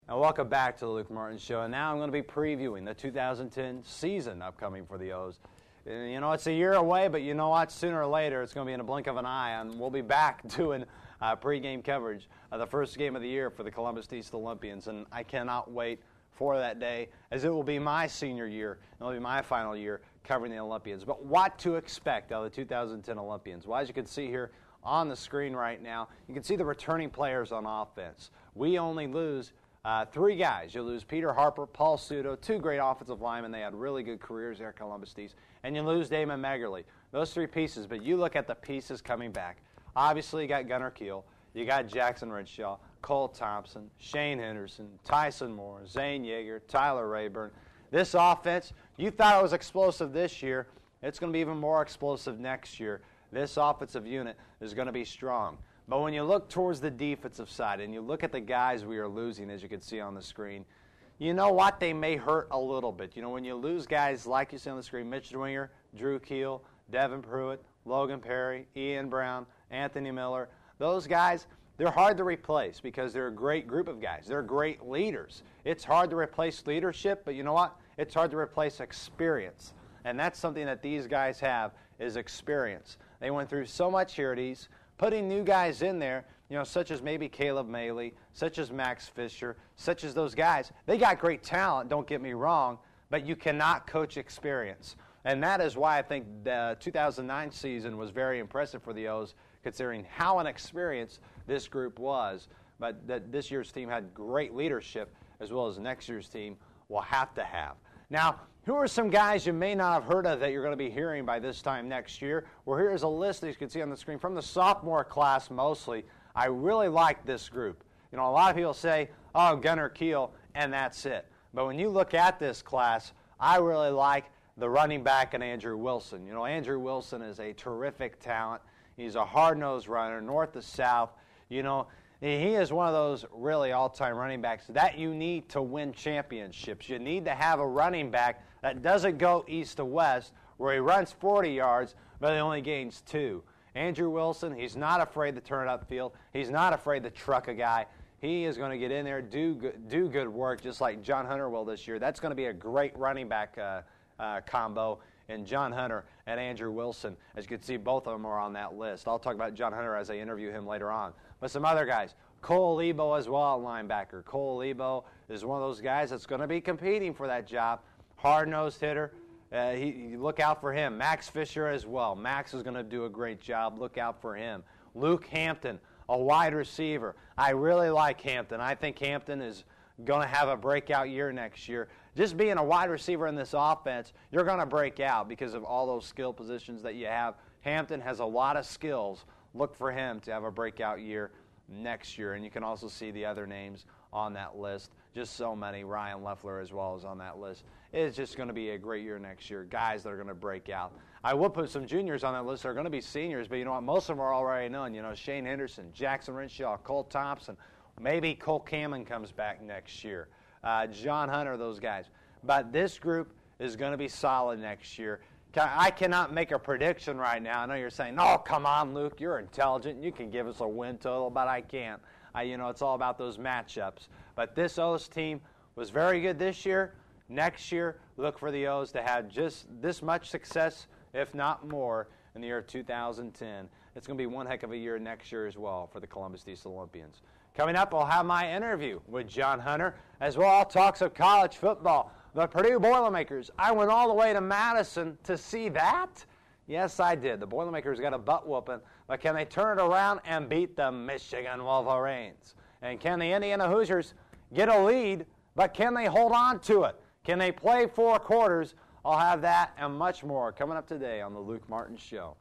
And welcome back to the Luke Martin Show. And now I'm going to be previewing the 2010 season upcoming for the O's. You know, it's a year away, but you know what? Sooner or later, it's going to be in a blink of an eye, and we'll be back doing pregame coverage of the first game of the year for the Columbus East Olympians. And I cannot wait for that day, as it will be my senior year. It'll be my final year covering the Olympians. But what to expect of the 2010 Olympians? Well, as you can see here on the screen right now, you can see the returning players on offense. We only lose three guys. You lose Peter Harper, Paul Sudo, two great offensive linemen. They had really good careers there at Columbus East. And you lose Damon Megerle. Those three pieces, but you look at the pieces coming back. Obviously, you got Gunnar Keel. You got Jackson Ridshaw, Cole Thompson, Shane Henderson, Tyson Moore, Zane Yeager, Tyler Rayburn. This offense, you thought it was explosive this year. It's going to be even more explosive next year. This offensive unit is going to be strong. But when you look towards the defensive side and you look at the guys we are losing, as you can see on the screen, you know what? They may hurt a little bit. You know, when you lose guys like you see on the screen, Mitch Dwinger, Drew Keel, Devin Pruitt, Logan Perry, Ian Brown, Anthony Miller, those guys, they're hard to replace because they're a great group of guys. They're great leaders. It's hard to replace leadership, but you know what? It's hard to replace experience. And that's something that these guys have, is experience. They went through so much here at East. Putting new guys in there, you know, such as maybe Caleb Maley, such as Max Fisher, such as those guys, they got great talent, don't get me wrong, but you cannot coach experience. And that is why I think the 2009 season was very impressive for the O's, considering how inexperienced this group was. But that this year's team had great leadership, as well as next year's team will have to have. Now, who are some guys you may not have heard of that you're going to be hearing by this time next year? Well, here's a list that you can see on the screen from the sophomore class mostly. I really like this group. You know, a lot of people say, oh, Gunnar Keel, and that's it. But when you look at this class, I really like the running back and Andrew Wilson. You know, Andrew Wilson is a terrific talent. He's a hard-nosed runner, north to south. You know, he is one of those really all-time running backs that you need to win championships. You need to have a running back that doesn't go east to west, where he runs 40 yards, but he only gains 2. Andrew Wilson, he's not afraid to turn it upfield. He's not afraid to truck a guy. He is going to get in there, do good work, just like John Hunter will this year. That's going to be a great running back combo in John Hunter and Andrew Wilson. As you can see, both of them are on that list. I'll talk about John Hunter as I interview him later on. But some other guys, Cole Lebo as well, linebacker. Cole Lebo is one of those guys that's going to be competing for that job. Hard-nosed hitter. Look out for him. Max Fisher as well. Max is going to do a great job. Look out for him. Luke Hampton, a wide receiver. I really like Hampton. I think Hampton is going to have a breakout year next year. Just being a wide receiver in this offense, you're going to break out because of all those skill positions that you have. Hampton has a lot of skills. Look for him to have a breakout year next year. And you can also see the other names on that list. Just so many. Ryan Leffler as well is on that list. It's just going to be a great year next year. Guys that are going to break out. I will put some juniors on that list that are going to be seniors, but you know what? Most of them are already known. You know, Shane Henderson, Jackson Rinshaw, Cole Thompson. Maybe Cole Cameron comes back next year. John Hunter, those guys. But this group is going to be solid next year. I cannot make a prediction right now. I know you're saying, oh, come on, Luke, you're intelligent. You can give us a win total, but I can't. You know, it's all about those matchups. But this O's team was very good this year. Next year, look for the O's to have just this much success, if not more, in the year of 2010. It's going to be one heck of a year next year as well for the Columbus East Olympians. Coming up, I'll have my interview with John Hunter, as well as talk some college football. The Purdue Boilermakers. I went all the way to Madison to see that. Yes, I did. The Boilermakers got a butt whooping, but can they turn it around and beat the Michigan Wolverines? And can the Indiana Hoosiers get a lead, but can they hold on to it? Can they play 4 quarters? I'll have that and much more coming up today on the Luke Martin Show.